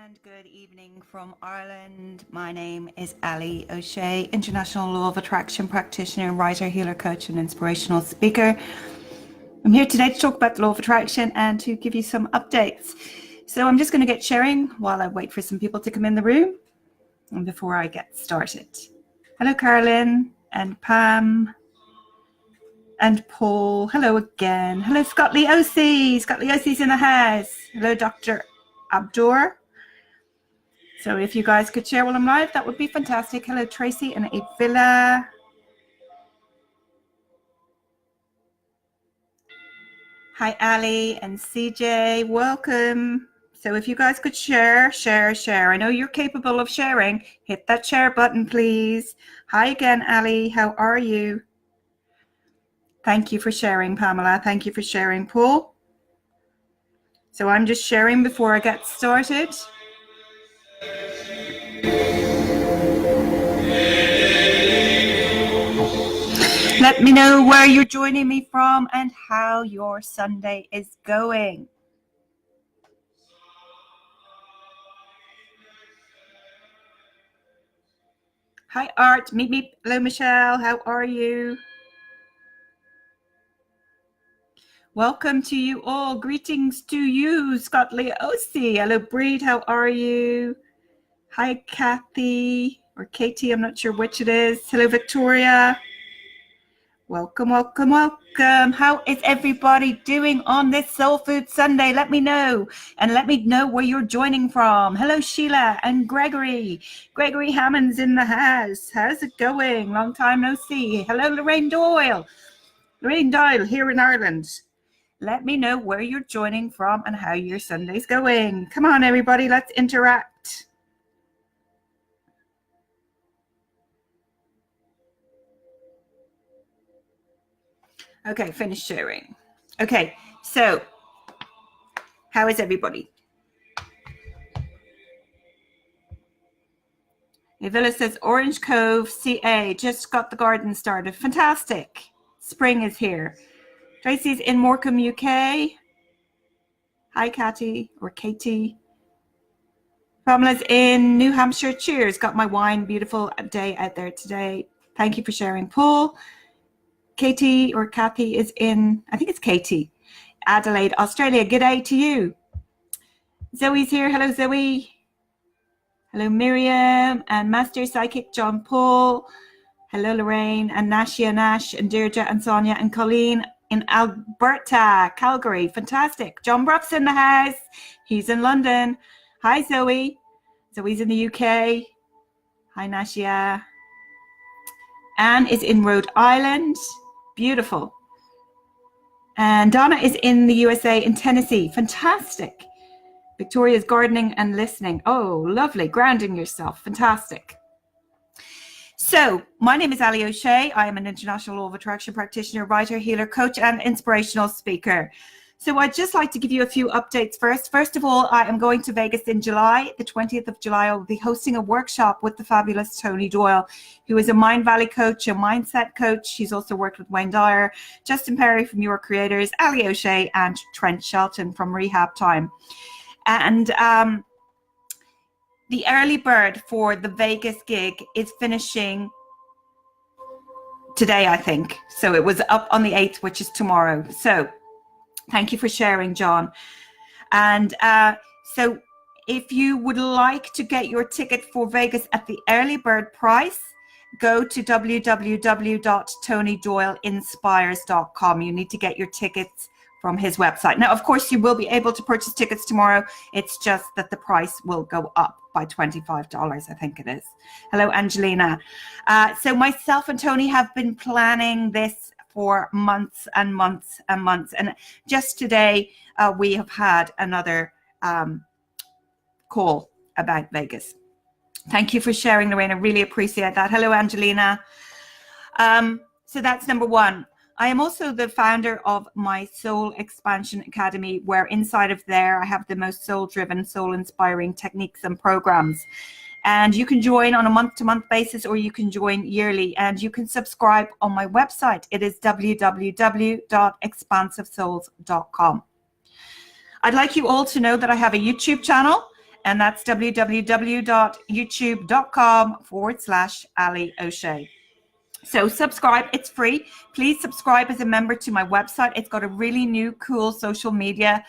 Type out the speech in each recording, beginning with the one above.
and good evening from Ireland. My name is Allie O'Shea, International Law of Attraction practitioner, writer, healer, coach, and inspirational speaker. I'm here today to talk about the law of attraction and to give you some updates. So I'm just going to get sharing while I wait for some people to come in the room and before I get started. Hello, Carolyn and Pam and Paul. Hello again. Hello, Scott Lee O.C. Scott Lee O.C.'s in the house. Hello, Dr. Abdur. So if you guys could share while I'm live, that would be fantastic. Hello, Tracy and Avila. Hi, Allie and CJ. Welcome. So if you guys could share. I know you're capable of sharing. Hit that share button, please. Hi again, Allie. How are you? Thank you for sharing, Pamela. Thank you for sharing, Paul. So I'm just sharing before I get started. Let me know where you're joining me from and how your Sunday is going. Hi, Art. Meet me. Hello, Michelle. How are you? Welcome to you all. Greetings to you, Scott Lee O.C. Hello, Breed. How are you? Hi, Kathy or Katie. I'm not sure which it is. Hello, Victoria. Welcome. How is everybody doing on this Soul Food Sunday? Let me know. And let me know where you're joining from. Hello, Sheila and Gregory. Gregory Hammond's in the house. How's it going? Long time no see. Hello, Lorraine Doyle. Lorraine Doyle here in Ireland. Let me know where you're joining from and how your Sunday's going. Come on, everybody. Let's interact. Okay, finish sharing. Okay, so how is everybody? Avila says Orange Cove, CA, just got the garden started. Fantastic. Spring is here. Tracy's in Morecambe, UK. Hi, Katie or Katie. Pamela's in New Hampshire. Cheers. Got my wine. Beautiful day out there today. Thank you for sharing, Paul. Katie or Kathy is in, I think it's Katie, Adelaide, Australia. Good day to you. Zoe's here. Hello, Zoe. Hello, Miriam and Master Psychic John Paul. Hello, Lorraine and Nashia Nash and Deirdre and Sonia and Colleen in Alberta, Calgary. Fantastic. John Bruff's in the house. He's in London. Hi, Zoe. Zoe's in the UK. Hi, Nashia. Anne is in Rhode Island. Beautiful. And Donna is in the USA, in Tennessee. Fantastic. Victoria's gardening and listening. Oh, lovely. Grounding yourself. Fantastic. So my name is Allie O'Shea. I am an international law of attraction practitioner, writer, healer, coach, and inspirational speaker. So I'd just like to give you a few updates first. First of all, I am going to Vegas in July. The 20th of July, I will be hosting a workshop with the fabulous Tony Doyle, who is a Mind Valley coach, a mindset coach. She's also worked with Wayne Dyer, Justin Perry from Your Creators, Allie O'Shea, and Trent Shelton from Rehab Time. And the early bird for the Vegas gig is finishing today, I think. So it was up on the 8th, which is tomorrow. So thank you for sharing, John. And so if you would like to get your ticket for Vegas at the early bird price, go to www.tonydoyleinspires.com. You need to get your tickets from his website. Now, of course, you will be able to purchase tickets tomorrow. It's just that the price will go up by $25, I think it is. Hello, Angelina. So myself and Tony have been planning this for months and months and months. And just today, we have had another call about Vegas. Thank you for sharing, Lorraine. I really appreciate that. Hello, Angelina. So that's number one. I am also the founder of my Soul Expansion Academy, where inside of there, I have the most soul-driven, soul-inspiring techniques and programs. And you can join on a month-to-month basis, or you can join yearly, and you can subscribe on my website. It is www.expansivesouls.com. I'd like you all to know that I have a YouTube channel, and that's www.youtube.com/Allie O'Shea. So subscribe, it's free. Please subscribe as a member to my website. It's got a really new, cool social media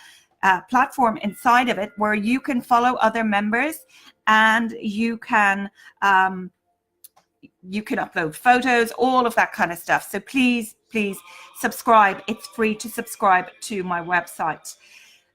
platform inside of it where you can follow other members, and you can upload photos, all of that kind of stuff. So please subscribe. It's free to subscribe to my website.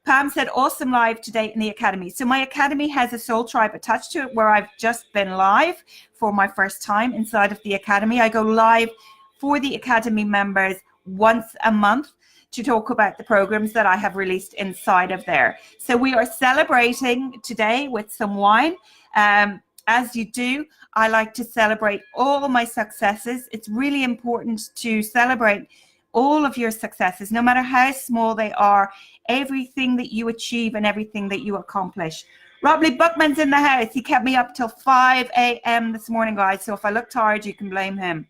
Pam said, awesome live today in the Academy. So my Academy has a soul tribe attached to it where I've just been live for my first time inside of the Academy. I go live for the Academy members once a month to talk about the programs that I have released inside of there. So we are celebrating today with some wine. As you do, I like to celebrate all my successes. It's really important to celebrate all of your successes, no matter how small they are, everything that you achieve and everything that you accomplish. Robley Buckman's in the house. He kept me up till 5 a.m. this morning, guys. So if I look tired, you can blame him.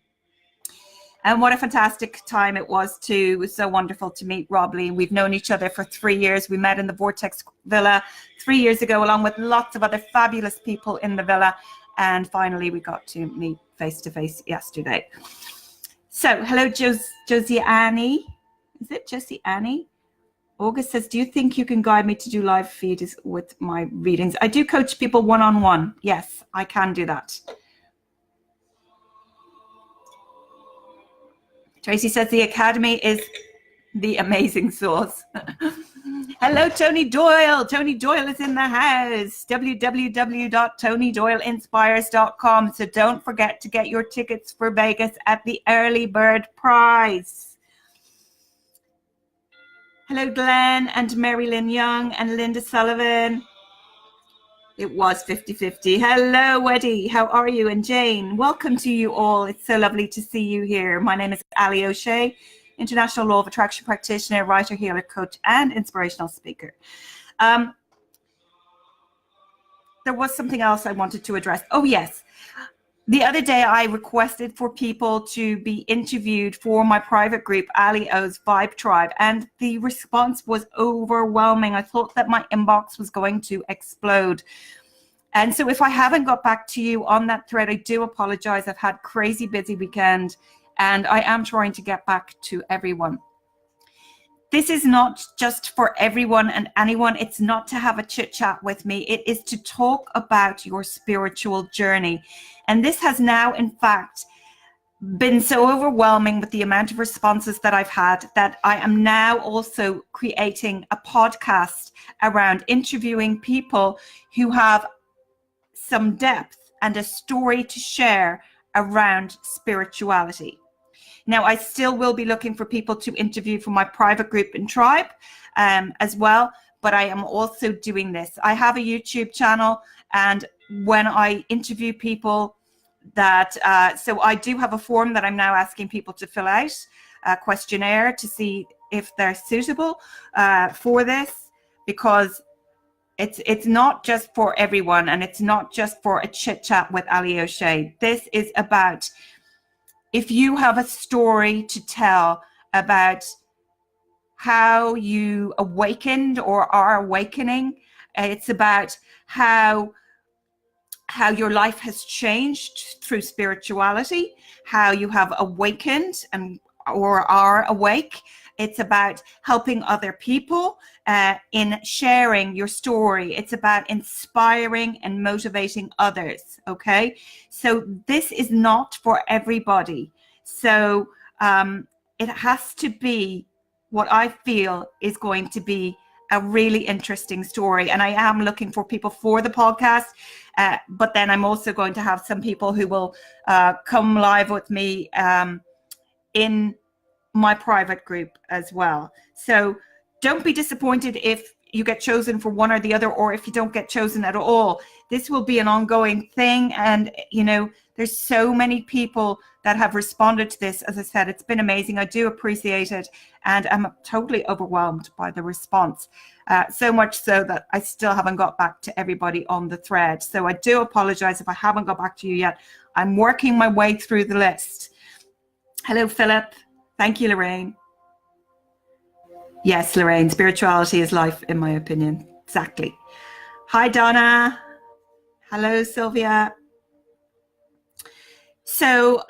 And what a fantastic time it was too. It was so wonderful to meet Robley. We've known each other for 3 years. We met in the Vortex Villa 3 years ago, along with lots of other fabulous people in the villa. And finally, we got to meet face to face yesterday. So, hello, Josie Annie. Is it Josie Annie? August says, do you think you can guide me to do live feeds with my readings? I do coach people one-on-one. Yes, I can do that. Tracy says the Academy is the amazing source. Hello, Tony Doyle. Tony Doyle is in the house. www.tonydoyleinspires.com. So don't forget to get your tickets for Vegas at the early bird price. Hello, Glenn and Mary Lynn Young and Linda Sullivan. It was 50-50. Hello, Eddie. How are you? And Jane, welcome to you all. It's so lovely to see you here. My name is Allie O'Shea, International Law of Attraction practitioner, writer, healer, coach, and inspirational speaker. There was something else I wanted to address. Oh, yes. The other day, I requested for people to be interviewed for my private group, Allie O's Vibe Tribe, and the response was overwhelming. I thought that my inbox was going to explode. And so if I haven't got back to you on that thread, I do apologize. I've had crazy busy weekend, and I am trying to get back to everyone. This is not just for everyone and anyone. It's not to have a chit chat with me. It is to talk about your spiritual journey. And this has now, in fact, been so overwhelming with the amount of responses that I've had that I am now also creating a podcast around interviewing people who have some depth and a story to share around spirituality. Now, I still will be looking for people to interview for my private group and tribe as well, but I am also doing this. I have a YouTube channel, and when I interview people so I do have a form that I'm now asking people to fill out, a questionnaire to see if they're suitable for this, because it's not just for everyone, and it's not just for a chit chat with Allie O'Shea. This is about, if you have a story to tell about how you awakened or are awakening, it's about how your life has changed through spirituality, how you have awakened or are awake. It's about helping other people in sharing your story. It's about inspiring and motivating others, okay? So this is not for everybody. So it has to be what I feel is going to be a really interesting story. And I am looking for people for the podcast, but then I'm also going to have some people who will come live with me in my private group as well. So don't be disappointed if you get chosen for one or the other, or if you don't get chosen at all. This will be an ongoing thing. And, you know, there's so many people that have responded to this. As I said, it's been amazing. I do appreciate it. And I'm totally overwhelmed by the response. So much so that I still haven't got back to everybody on the thread. So I do apologize if I haven't got back to you yet. I'm working my way through the list. Hello, Philip. Thank you, Lorraine. Yes, Lorraine, spirituality is life, in my opinion. Exactly. Hi, Donna. Hello, Sylvia. So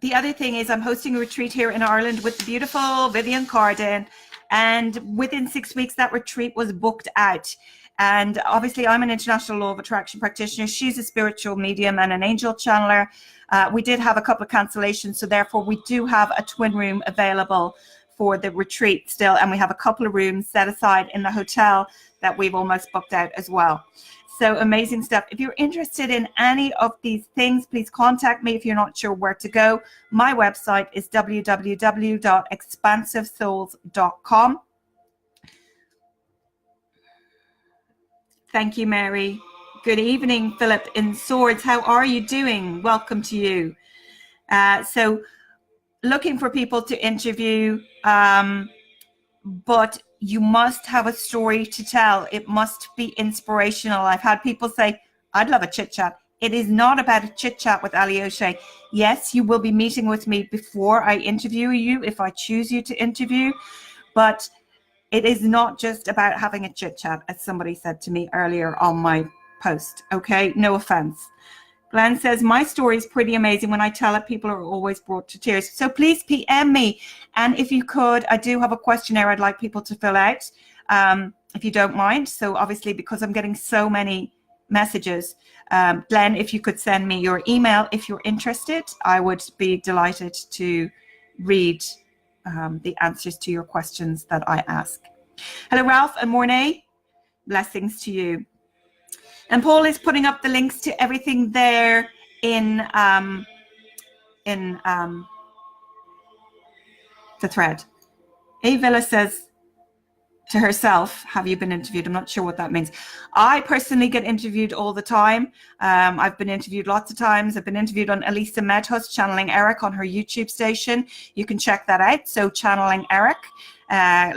the other thing is I'm hosting a retreat here in Ireland with the beautiful Vivian Carden. And within 6 weeks, that retreat was booked out. And obviously, I'm an international law of attraction practitioner. She's a spiritual medium and an angel channeler. We did have a couple of cancellations. So therefore, we do have a twin room available for the retreat still. And we have a couple of rooms set aside in the hotel that we've almost booked out as well. So amazing stuff. If you're interested in any of these things, please contact me if you're not sure where to go. My website is www.expansivesouls.com. Thank you, Mary. Good evening, Philip in Swords. How are you doing? Welcome to you. So looking for people to interview, but you must have a story to tell. It must be inspirational. I've had people say, I'd love a chit chat. It is not about a chit chat with Allie O'Shea. Yes, you will be meeting with me before I interview you, if I choose you to interview, but it is not just about having a chit chat, as somebody said to me earlier on my post. Okay, no offense. Glenn says, my story is pretty amazing. When I tell it, people are always brought to tears. So please PM me. And if you could, I do have a questionnaire I'd like people to fill out, if you don't mind. So obviously, because I'm getting so many messages, Glenn, if you could send me your email, if you're interested, I would be delighted to read the answers to your questions that I ask. Hello, Ralph and Mornay. Blessings to you. And Paul is putting up the links to everything there in the thread. A Villa says to herself, have you been interviewed? I'm not sure what that means. I personally get interviewed all the time. I've been interviewed lots of times. I've been interviewed on Elisa Medhus, Channeling Eric, on her YouTube station. You can check that out. So Channeling Eric.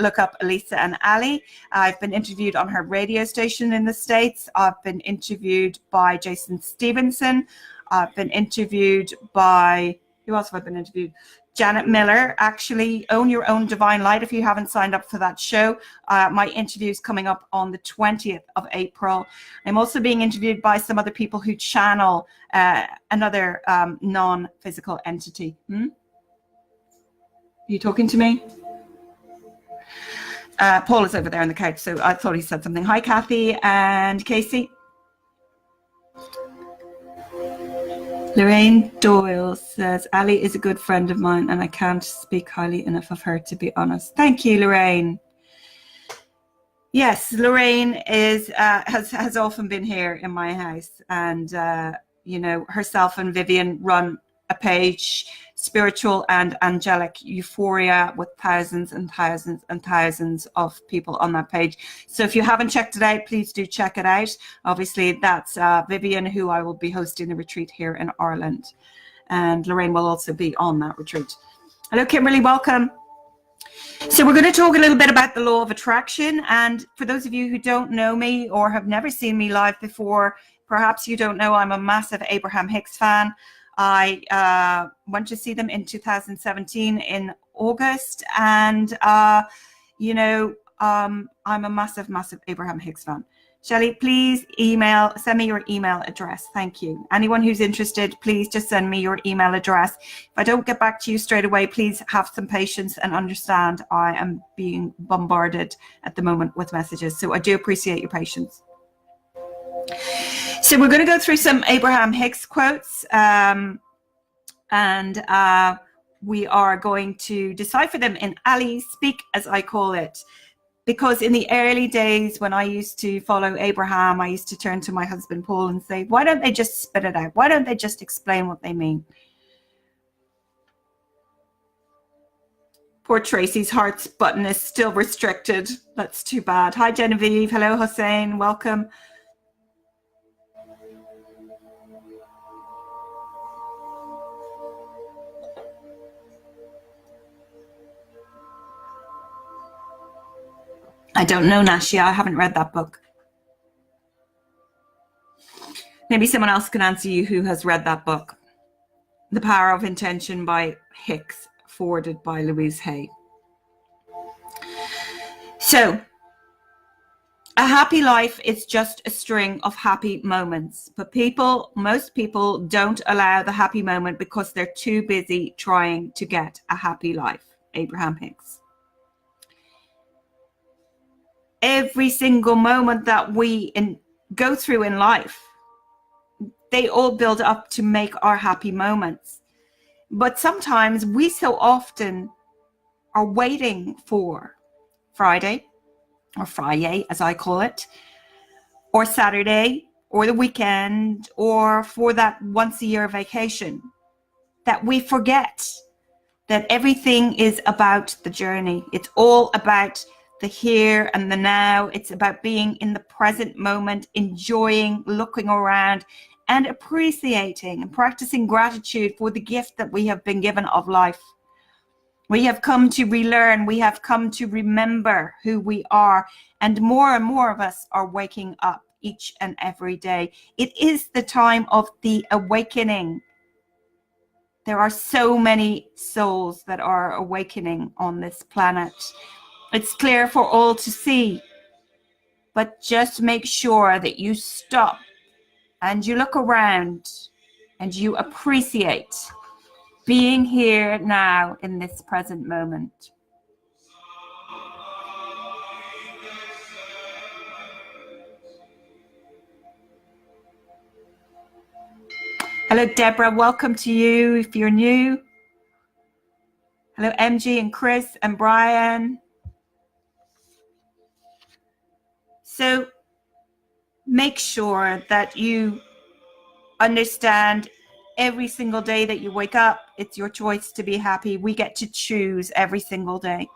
Look up Elisa and Allie. I've been interviewed on her radio station in the States. I've been interviewed by Jason Stevenson. I've been interviewed by, who else have I been interviewed? Janet Miller, actually. Own Your Own Divine Light. If you haven't signed up for that show, my interview is coming up on the 20th of April. I'm also being interviewed by some other people who channel another non-physical entity. Are you talking to me? Paul is over there on the couch, so I thought he said something. Hi, Kathy and Casey. Lorraine Doyle says, Allie is a good friend of mine and I can't speak highly enough of her, to be honest. Thank you, Lorraine. Yes, Lorraine is has often been here in my house, and you know, herself and Vivian run a page, Spiritual and Angelic Euphoria, with thousands and thousands and thousands of people on that page. So if you haven't checked it out, please do check it out. Obviously, that's Vivian, who I will be hosting the retreat here in Ireland. And Lorraine will also be on that retreat. Hello, Kimberly, welcome. So we're going to talk a little bit about the law of attraction. And for those of you who don't know me or have never seen me live before, perhaps you don't know I'm a massive Abraham Hicks fan. I went to see them in 2017 in August, and you know, I'm a massive Abraham Hicks fan. Shelley, please send me your email address. Thank you. Anyone who's interested, please just send me your email address. If I don't get back to you straight away, please have some patience and understand I am being bombarded at the moment with messages. So I do appreciate your patience. So we're going to go through some Abraham Hicks quotes, and we are going to decipher them in Allie Speak, as I call it. Because in the early days when I used to follow Abraham, I used to turn to my husband Paul and say, why don't they just spit it out? Why don't they just explain what they mean? Poor Tracy's hearts button is still restricted. That's too bad. Hi, Genevieve. Hello, Hussein. Welcome. I don't know, Nashia. I haven't read that book. Maybe someone else can answer you who has read that book. The Power of Intention by Hicks, forwarded by Louise Hay. So, A happy life is just a string of happy moments, but most people don't allow the happy moment because they're too busy trying to get a happy life. Abraham Hicks. Every single moment that we go through in life, they all build up to make our happy moments. But sometimes we so often are waiting for Friday, or Friday as I call it, or Saturday, or the weekend, or for that once a year vacation, that we forget that everything is about the journey. It's all about the here and the now. It's about being in the present moment, enjoying, looking around, and appreciating and practicing gratitude for the gift that we have been given of life. We have come to relearn. We have come to remember who we are. And more of us are waking up each and every day. It is the time of the awakening. There are so many souls that are awakening on this planet. It's clear for all to see. But just make sure that you stop and you look around and you appreciate being here now in this present moment. Hello, Deborah. Welcome to you if you're new. Hello, MG and Chris and Brian. So make sure that you understand every single day that you wake up, it's your choice to be happy. We get to choose every single day.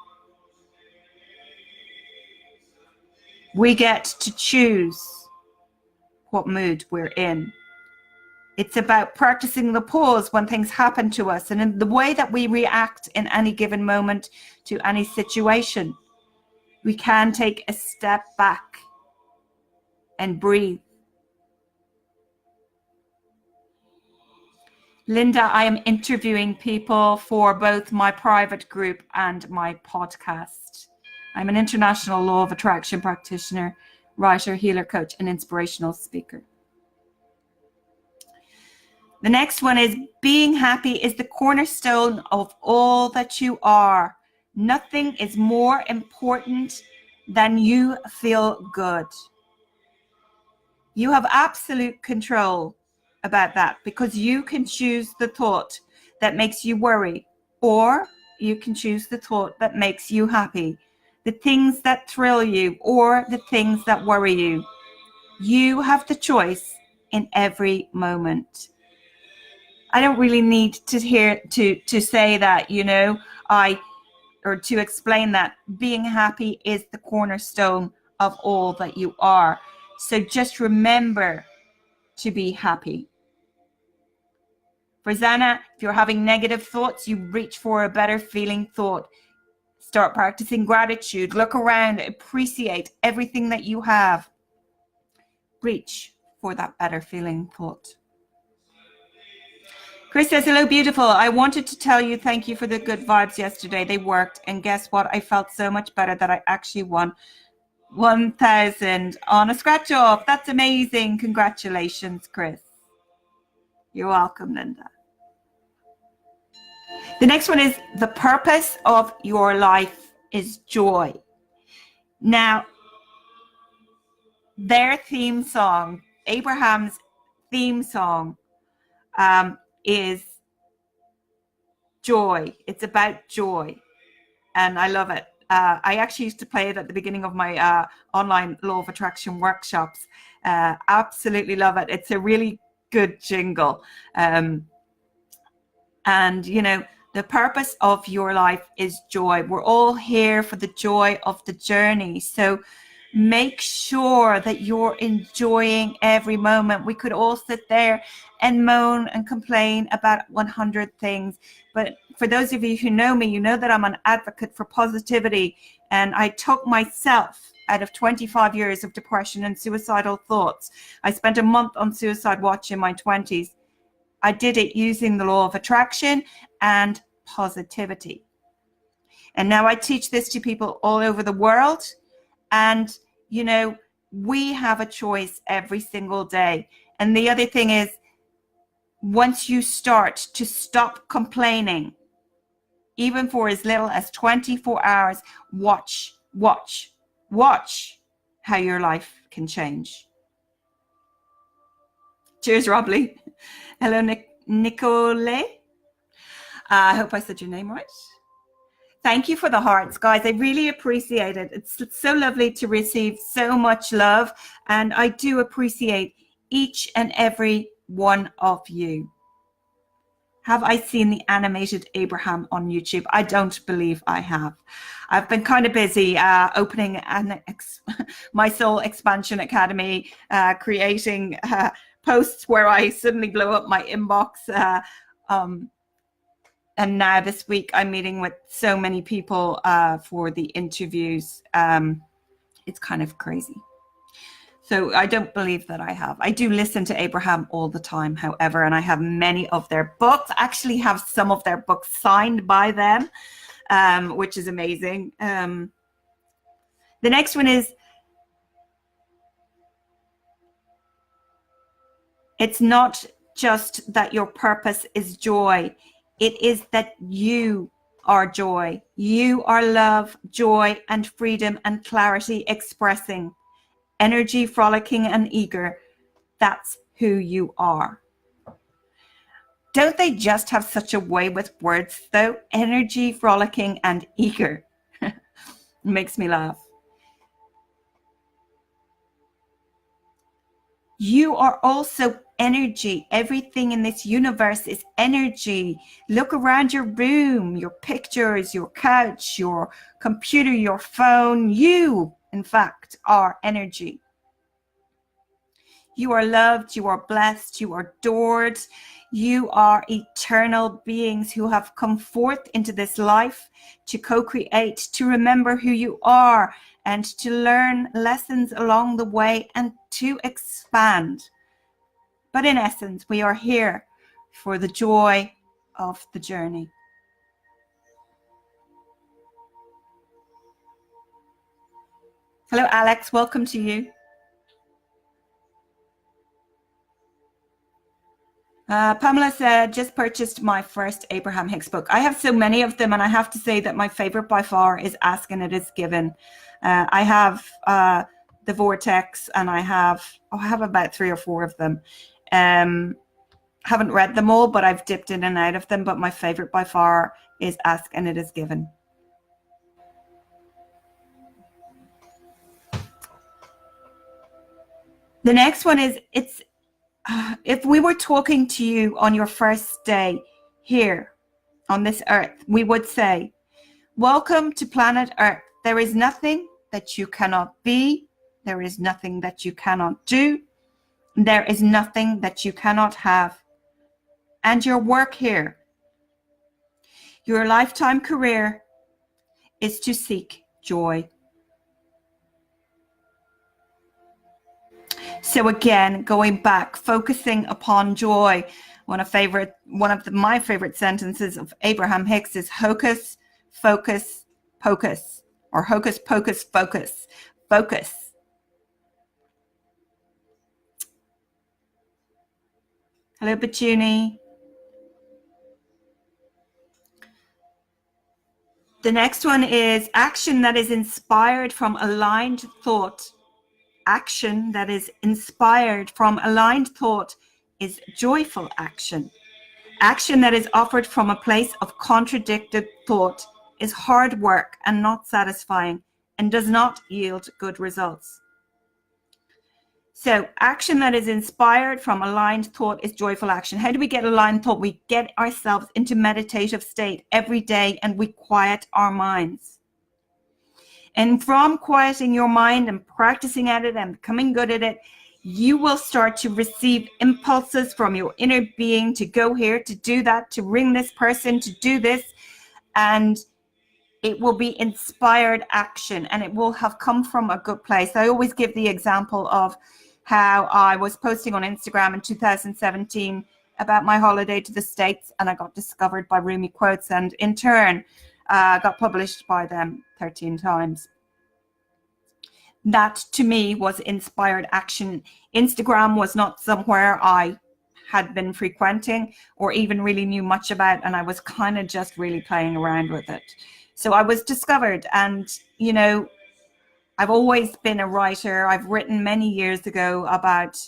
We get to choose what mood we're in. It's about practicing the pause when things happen to us and in the way that we react in any given moment to any situation. We can take a step back and breathe. Linda, I am interviewing people for both my private group and my podcast. I'm an international law of attraction practitioner, writer, healer, coach, and inspirational speaker. The next one is being happy is the cornerstone of all that you are. Nothing is more important than you feel good. You have absolute control about that because you can choose the thought that makes you worry, or you can choose the thought that makes you happy. The things that thrill you or the things that worry you. You have the choice in every moment. I don't really need to say that, or to explain that being happy is the cornerstone of all that you are. So just remember to be happy. For Zana, if you're having negative thoughts, you reach for a better feeling thought. Start practicing gratitude. Look around, appreciate everything that you have. Reach for that better feeling thought. Chris says, hello, beautiful. I wanted to tell you thank you for the good vibes yesterday. They worked. And guess what? I felt so much better that I actually won 1,000 on a scratch off. That's amazing. Congratulations, Chris. You're welcome, Linda. The next one is the purpose of your life is joy. Now, their theme song, Abraham's theme song, is joy. It's about joy. And I love it. I actually used to play it at the beginning of my online law of attraction workshops. Absolutely love it. It's a really good jingle. And, the purpose of your life is joy. We're all here for the joy of the journey. So make sure that you're enjoying every moment. We could all sit there and moan and complain about 100 things. But for those of you who know me, you know that I'm an advocate for positivity. And I took myself out of 25 years of depression and suicidal thoughts. I spent a month on suicide watch in my 20s. I did it using the law of attraction and positivity. And now I teach this to people all over the world. And, We have a choice every single day. And the other thing is, once you start to stop complaining, even for as little as 24 hours, watch how your life can change. Cheers, Robley. Hello, Nicole. I hope I said your name right. Thank you for the hearts, guys. I really appreciate it. It's so lovely to receive so much love, and I do appreciate each and every one of you. Have I seen the animated Abraham on YouTube? I don't believe I have. I've been kind of busy opening my Soul Expansion Academy, creating posts where I suddenly blow up my inbox. And now this week I'm meeting with so many people for the interviews. It's kind of crazy. So I don't believe that I have. I do listen to Abraham all the time, however, and I have many of their books. I actually have some of their books signed by them, which is amazing. The next one is, it's not just that your purpose is joy. It is that you are joy. You are love, joy, and freedom and clarity expressing. Energy, frolicking, and eager. That's who you are. Don't they just have such a way with words, though? Energy, frolicking, and eager. Makes me laugh. You are also energy. Everything in this universe is energy. Look around your room, your pictures, your couch, your computer, your phone. You, in fact, are energy. You are loved, you are blessed, you are adored. You are eternal beings who have come forth into this life to co-create, to remember who you are, and to learn lessons along the way and to expand. But in essence, we are here for the joy of the journey. Hello, Alex. Welcome to you. Pamela said, just purchased my first Abraham Hicks book. I have so many of them, and I have to say that my favorite by far is Ask and It Is Given. I have The Vortex, and I have about 3 or 4 of them. Haven't read them all, but I've dipped in and out of them. But my favorite by far is Ask and It Is Given. The next one is, if we were talking to you on your first day here on this earth, we would say, welcome to planet Earth. There is nothing that you cannot be. There is nothing that you cannot do. There is nothing that you cannot have. And your work here, your lifetime career, is to seek joy. So again, going back, focusing upon joy. One of my favorite sentences of Abraham Hicks is hocus, focus, pocus, or hocus, pocus, focus, focus. Hello, Bajuni. The next one is action that is inspired from aligned thought. Action that is inspired from aligned thought is joyful action. Action that is offered from a place of contradicted thought is hard work and not satisfying and does not yield good results. So action that is inspired from aligned thought is joyful action. How do we get aligned thought? We get ourselves into meditative state every day and we quiet our minds. And from quieting your mind and practicing at it and becoming good at it, you will start to receive impulses from your inner being to go here, to do that, to ring this person, to do this. And it will be inspired action and it will have come from a good place. I always give the example of how I was posting on Instagram in 2017 about my holiday to the States, and I got discovered by Rumi Quotes, and in turn got published by them 13 times. that to me was inspired action. Instagram was not somewhere I had been frequenting or even really knew much about, and I was kind of just really playing around with it. So I was discovered, and you know, I've always been a writer. I've written many years ago about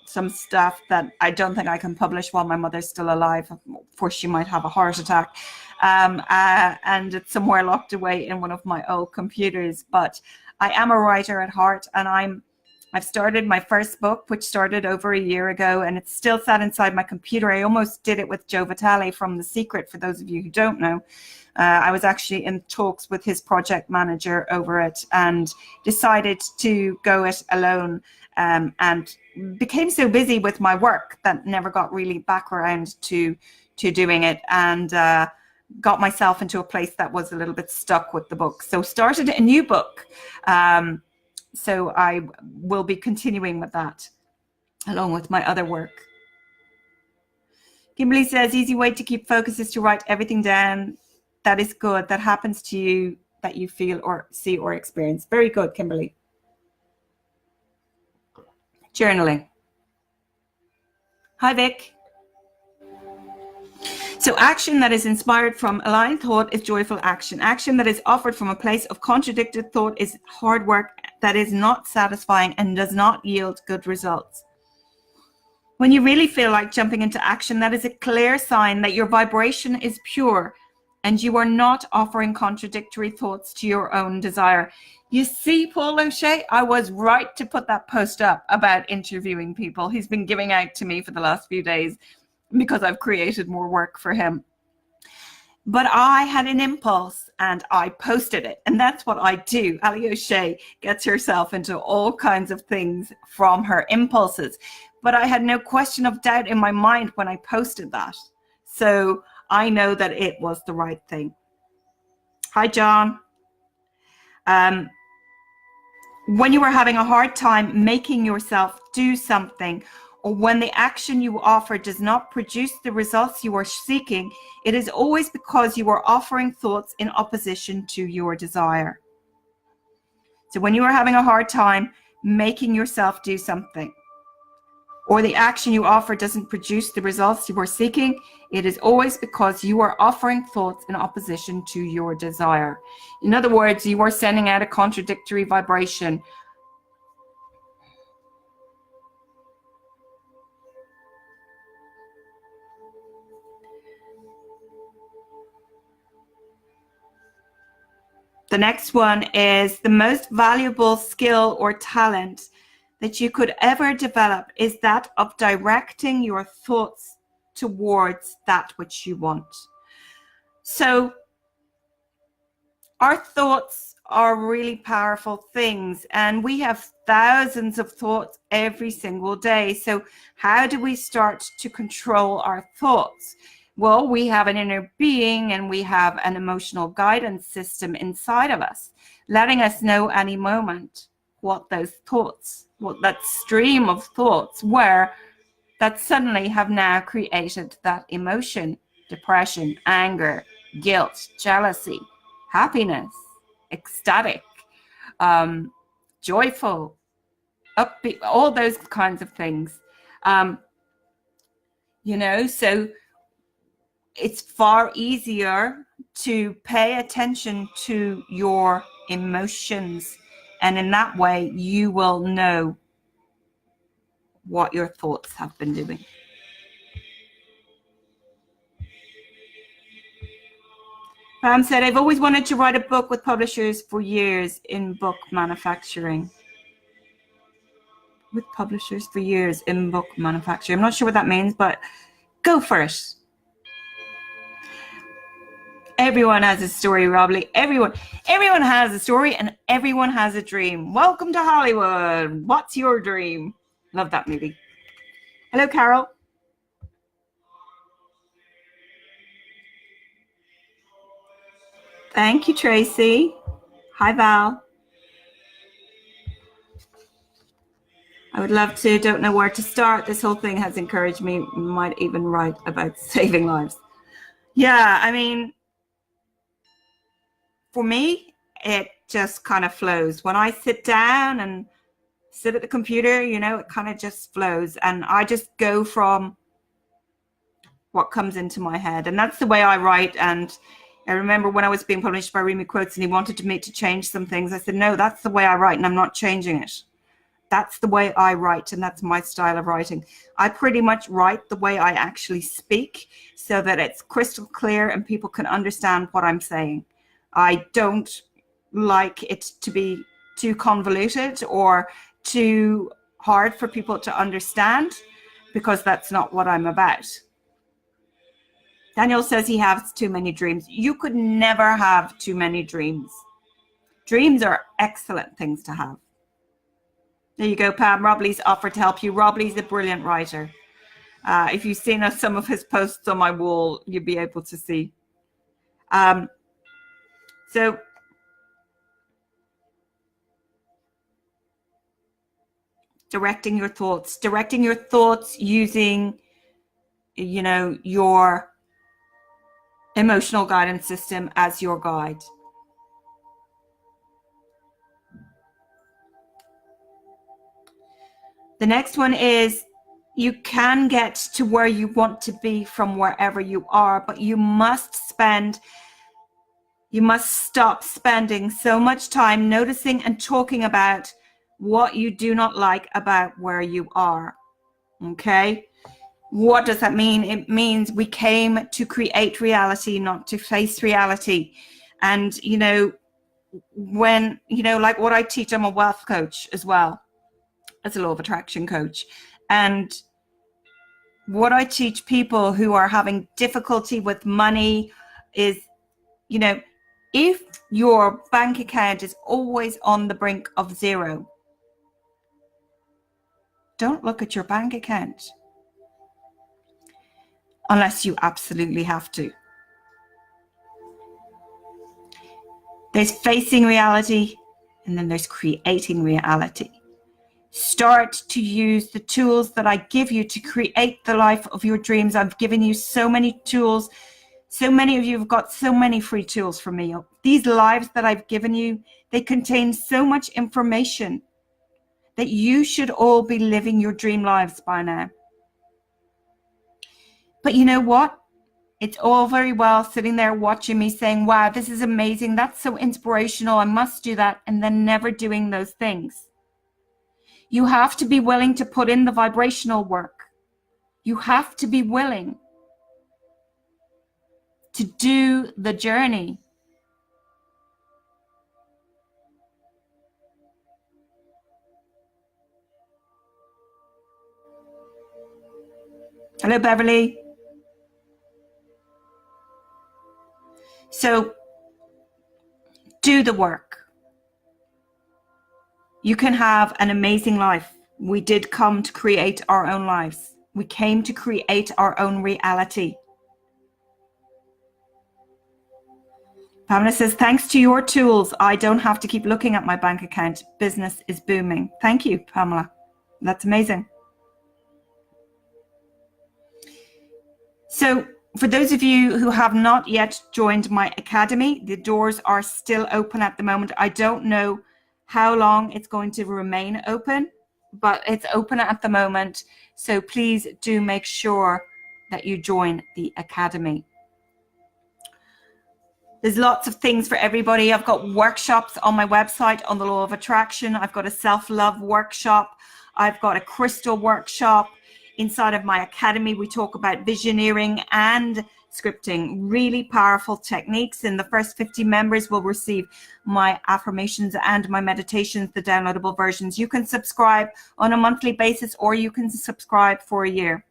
some stuff that I don't think I can publish while my mother's still alive, for she might have a heart attack. And it's somewhere locked away in one of my old computers. But I am a writer at heart, and I've started my first book, which started over a year ago, and it's still sat inside my computer. I almost did it with Joe Vitale from The Secret, for those of you who don't know. I was actually in talks with his project manager over it and decided to go it alone, and became so busy with my work that never got really back around to doing it, and got myself into a place that was a little bit stuck with the book. So started a new book. So I will be continuing with that along with my other work. Kimberly says, easy way to keep focus is to write everything down that is good, that happens to you, that you feel or see or experience. Very good, Kimberly. Journaling. Hi, Vic. So action that is inspired from aligned thought is joyful action. Action that is offered from a place of contradicted thought is hard work that is not satisfying and does not yield good results. When you really feel like jumping into action, that is a clear sign that your vibration is pure and you are not offering contradictory thoughts to your own desire. You see, Paul O'Shea, I was right to put that post up about interviewing people. He's been giving out to me for the last few days because I've created more work for him. But I had an impulse and I posted it. And that's what I do. Allie O'Shea gets herself into all kinds of things from her impulses. But I had no question of doubt in my mind when I posted that. So I know that it was the right thing. Hi, John. When you are having a hard time making yourself do something, or when the action you offer does not produce the results you are seeking, it is always because you are offering thoughts in opposition to your desire. So when you are having a hard time making yourself do something, or the action you offer doesn't produce the results you are seeking, it is always because you are offering thoughts in opposition to your desire. In other words, you are sending out a contradictory vibration. The next one is the most valuable skill or talent that you could ever develop is that of directing your thoughts towards that which you want. So our thoughts are really powerful things, and we have thousands of thoughts every single day. So how do we start to control our thoughts? Well, we have an inner being and we have an emotional guidance system inside of us, letting us know any moment what those thoughts, what that stream of thoughts were that suddenly have now created that emotion: depression, anger, guilt, jealousy, happiness, ecstatic, joyful, upbeat, all those kinds of things. So it's far easier to pay attention to your emotions, and in that way you will know what your thoughts have been doing. Pam said, I've always wanted to write a book with publishers for years in book manufacturing. With publishers for years in book manufacturing. I'm not sure what that means, but go for it. Everyone has a story, Robley. Everyone has a story and everyone has a dream. Welcome to Hollywood. What's your dream? Love that movie. Hello, Carol. Thank you, Tracy. Hi, Val. I would love to, don't know where to start. This whole thing has encouraged me, might even write about saving lives. Yeah, I mean, for me, it just kind of flows. When I sit down and sit at the computer, you know, it kind of just flows, and I just go from what comes into my head. And that's the way I write. And I remember when I was being published by Remy Quotes and he wanted me to change some things, I said, no, that's the way I write and I'm not changing it. That's the way I write, and that's my style of writing. I pretty much write the way I actually speak so that it's crystal clear and people can understand what I'm saying. I don't like it to be too convoluted or too hard for people to understand, because that's not what I'm about. Daniel says he has too many dreams. You could never have too many dreams. Dreams are excellent things to have. There you go, Pam. Rob Lee's offered to help you. Rob Lee's a brilliant writer. If you've seen some of his posts on my wall, you'll be able to see. So directing your thoughts using, you know, your emotional guidance system as your guide. The next one is, you can get to where you want to be from wherever you are, but you must stop spending so much time noticing and talking about what you do not like about where you are. Okay? What does that mean? It means we came to create reality, not to face reality. And, you know, when, you know, like what I teach, I'm a wealth coach as well as a law of attraction coach. And what I teach people who are having difficulty with money is, you know, if your bank account is always on the brink of zero, don't look at your bank account unless you absolutely have to. There's facing reality, and then there's creating reality. Start to use the tools that I give you to create the life of your dreams. I've given you so many tools. So many of you have got so many free tools from me. These lives that I've given you, they contain so much information that you should all be living your dream lives by now. But you know what? It's all very well sitting there watching me saying, wow, this is amazing. That's so inspirational. I must do that. And then never doing those things. You have to be willing to put in the vibrational work. You have to be willing to do the journey. Hello, Beverly. So do the work. You can have an amazing life. We did come to create our own lives. We came to create our own reality. Pamela says, thanks to your tools, I don't have to keep looking at my bank account. Business is booming. Thank you, Pamela. That's amazing. So for those of you who have not yet joined my academy, the doors are still open at the moment. I don't know how long it's going to remain open, but it's open at the moment. So please do make sure that you join the academy. There's lots of things for everybody. I've got workshops on my website on the law of attraction. I've got a self-love workshop. I've got a crystal workshop. Inside of my academy, we talk about visioneering and scripting, really powerful techniques. And the first 50 members will receive my affirmations and my meditations, the downloadable versions. You can subscribe on a monthly basis, or you can subscribe for a year.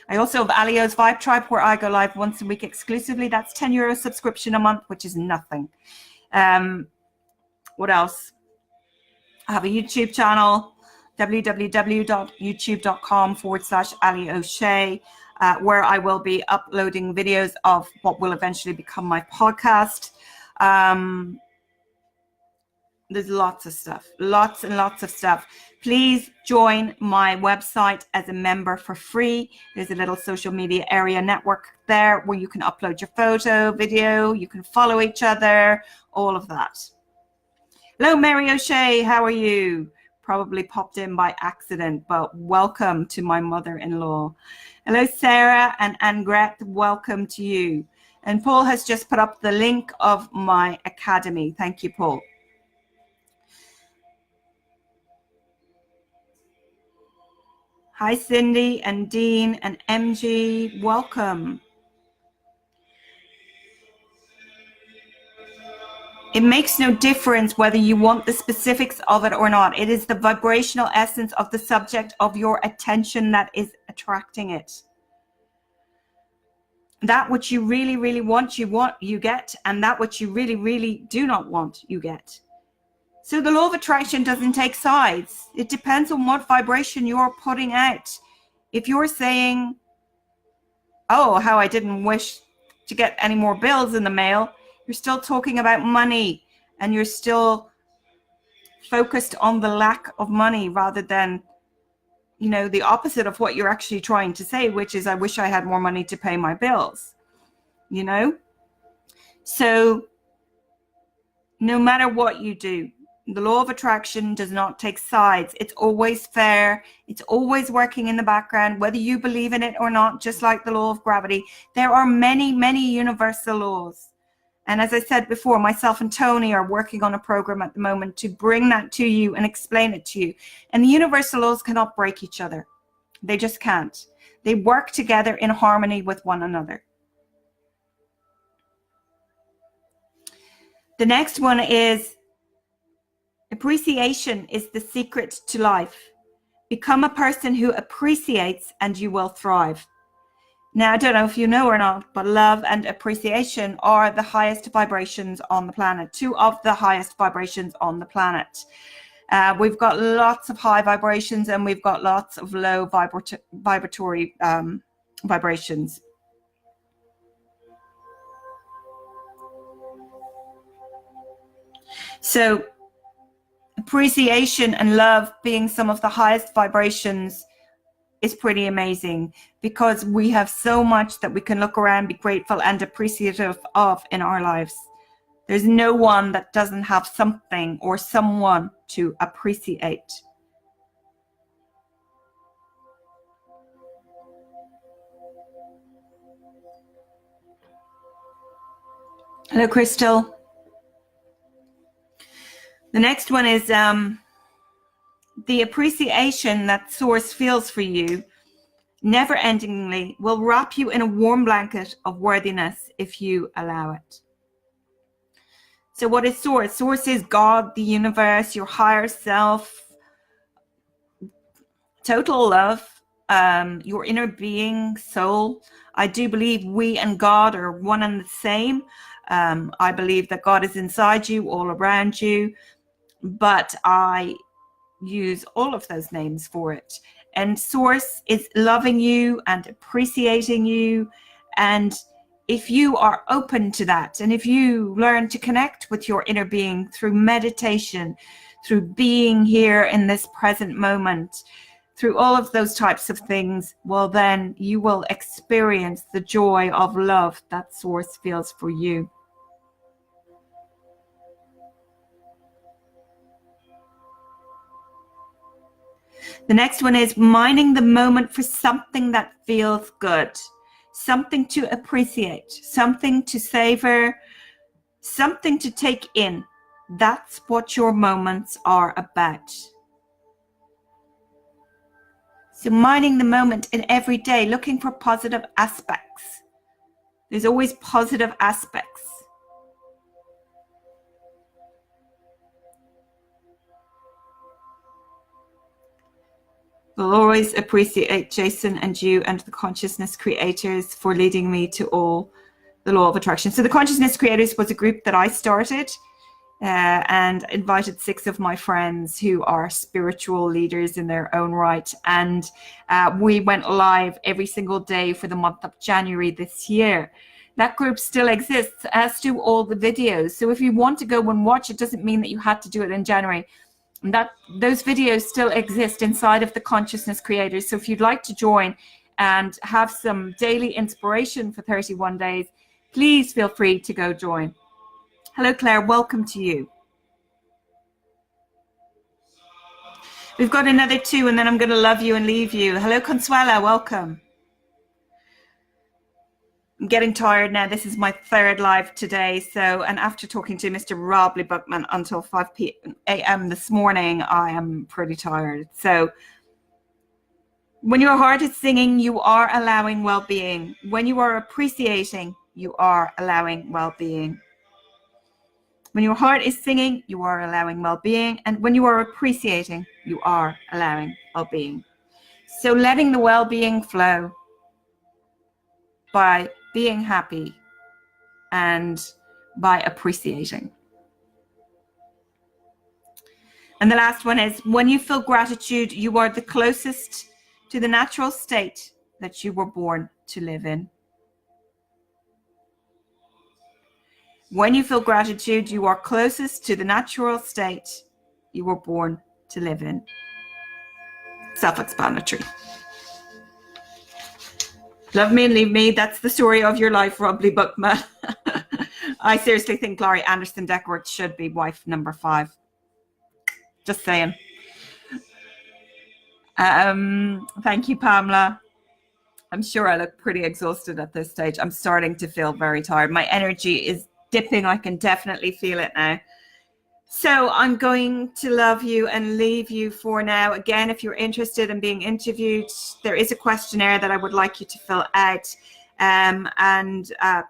I also have Allie's Vibe Tribe, where I go live once a week exclusively. That's €10 subscription a month, which is nothing. What else? I have a YouTube channel, www.youtube.com/Allie O'Shea, where I will be uploading videos of what will eventually become my podcast. There's lots of stuff, lots and lots of stuff. Please join my website as a member for free. There's a little social media area network there where you can upload your photo, video, you can follow each other, all of that. Hello, Mary O'Shea. How are you? Probably popped in by accident, but welcome to my mother-in-law. Hello, Sarah and Angret. Welcome to you. And Paul has just put up the link of my academy. Thank you, Paul. Hi, Cindy and Dean and MG. Welcome. It makes no difference whether you want the specifics of it or not. It is the vibrational essence of the subject of your attention that is attracting it. That which you really, really want, you get, and that which you really, really do not want, you get. So the law of attraction doesn't take sides. It depends on what vibration you're putting out. If you're saying, oh, how I didn't wish to get any more bills in the mail, you're still talking about money, and you're still focused on the lack of money rather than, you know, the opposite of what you're actually trying to say, which is, I wish I had more money to pay my bills, you know? So no matter what you do, the law of attraction does not take sides. It's always fair. It's always working in the background, whether you believe in it or not, just like the law of gravity. There are many, many universal laws. And as I said before, myself and Tony are working on a program at the moment to bring that to you and explain it to you. And the universal laws cannot break each other. They just can't. They work together in harmony with one another. The next one is appreciation is the secret to life. Become a person who appreciates and you will thrive. Now, I don't know if you know or not, but love and appreciation are the highest vibrations on the planet, two of the highest vibrations on the planet. We've got lots of high vibrations and we've got lots of low vibratory vibrations. So appreciation and love being some of the highest vibrations is pretty amazing, because we have so much that we can look around, be grateful and appreciative of in our lives. There's no one that doesn't have something or someone to appreciate. Hello, Crystal. The next one is the appreciation that Source feels for you never-endingly will wrap you in a warm blanket of worthiness if you allow it. So what is Source? Source is God, the universe, your higher self, total love, your inner being, soul. I do believe we and God are one and the same. I believe that God is inside you, all around you, but I use all of those names for it. And Source is loving you and appreciating you. And if you are open to that, and if you learn to connect with your inner being through meditation, through being here in this present moment, through all of those types of things, well, then you will experience the joy of love that Source feels for you. The next one is mining the moment for something that feels good, something to appreciate, something to savor, something to take in. That's what your moments are about. So mining the moment in every day, looking for positive aspects. There's always positive aspects. We'll always appreciate Jason and you and the consciousness creators for leading me to all the law of attraction. So the consciousness creators was a group that I started and invited 6 of my friends who are spiritual leaders in their own right. And we went live every single day for the month of January this year. That group still exists, as do all the videos. So if you want to go and watch, it doesn't mean that you had to do it in January. And that those videos still exist inside of the consciousness creators. So if you'd like to join and have some daily inspiration for 31 days, please feel free to go join. Hello, Claire. Welcome to you. We've got another 2 and then I'm going to love you and leave you. Hello, Consuela. Welcome. I'm getting tired now. This is my 3rd live today. So, and after talking to Mr. Rob Lee Buckman until 5 a.m. this morning, I am pretty tired. So when your heart is singing, you are allowing well-being. When you are appreciating, you are allowing well-being. When your heart is singing, you are allowing well-being. And when you are appreciating, you are allowing well-being. So letting the well-being flow by being happy and by appreciating. And the last one is, when you feel gratitude, you are the closest to the natural state that you were born to live in. When you feel gratitude, you are closest to the natural state you were born to live in. Self-explanatory. Love me and leave me. That's the story of your life, Rob Lee Buckman. I seriously think Laurie Anderson Deckworth should be wife number 5. Just saying. Thank you, Pamela. I'm sure I look pretty exhausted at this stage. I'm starting to feel very tired. My energy is dipping. I can definitely feel it now. So I'm going to love you and leave you for now. Again, if you're interested in being interviewed, there is a questionnaire that I would like you to fill out.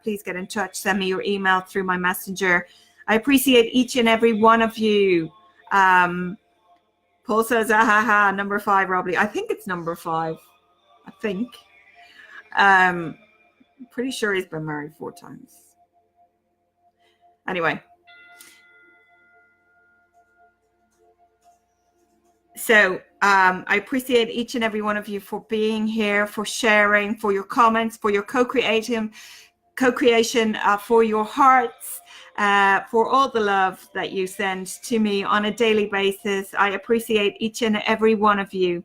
Please get in touch. Send me your email through my messenger. I appreciate each and every one of you. Paul says, number 5, Robbie. I think it's number 5. I think. Pretty sure he's been married 4 times. Anyway. So I appreciate each and every one of you for being here, for sharing, for your comments, for your co-creation, for your hearts, for all the love that you send to me on a daily basis. I appreciate each and every one of you.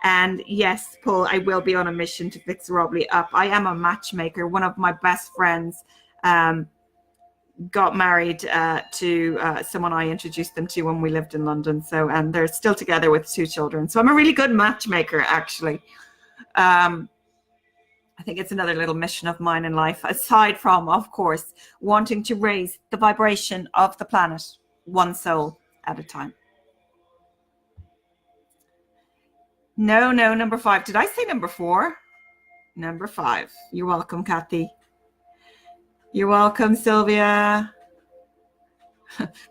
And yes, Paul, I will be on a mission to fix Rob Lee up. I am a matchmaker. One of my best friends got married to someone I introduced them to when we lived in London. So, and they're still together with 2 children. So I'm a really good matchmaker, actually. I think it's another little mission of mine in life, aside from, of course, wanting to raise the vibration of the planet, one soul at a time. No, number 5. Did I say number 4? Number 5. You're welcome, Kathy. You're welcome, Sylvia.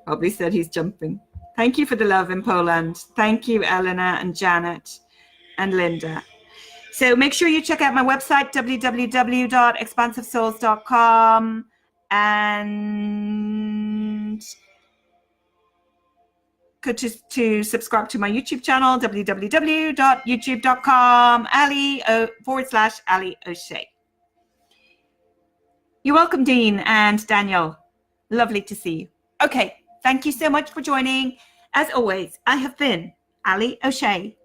Probably said he's jumping. Thank you for the love in Poland. Thank you, Elena and Janet and Linda. So make sure you check out my website, www.expansivesouls.com, and to subscribe to my YouTube channel, www.youtube.com, Allie O'Shea. You're welcome, Dean and Daniel. Lovely to see you. Okay, thank you so much for joining. As always, I have been Allie O'Shea.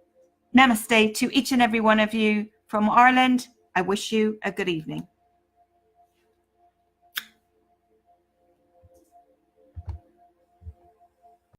Namaste to each and every one of you from Ireland. I wish you a good evening.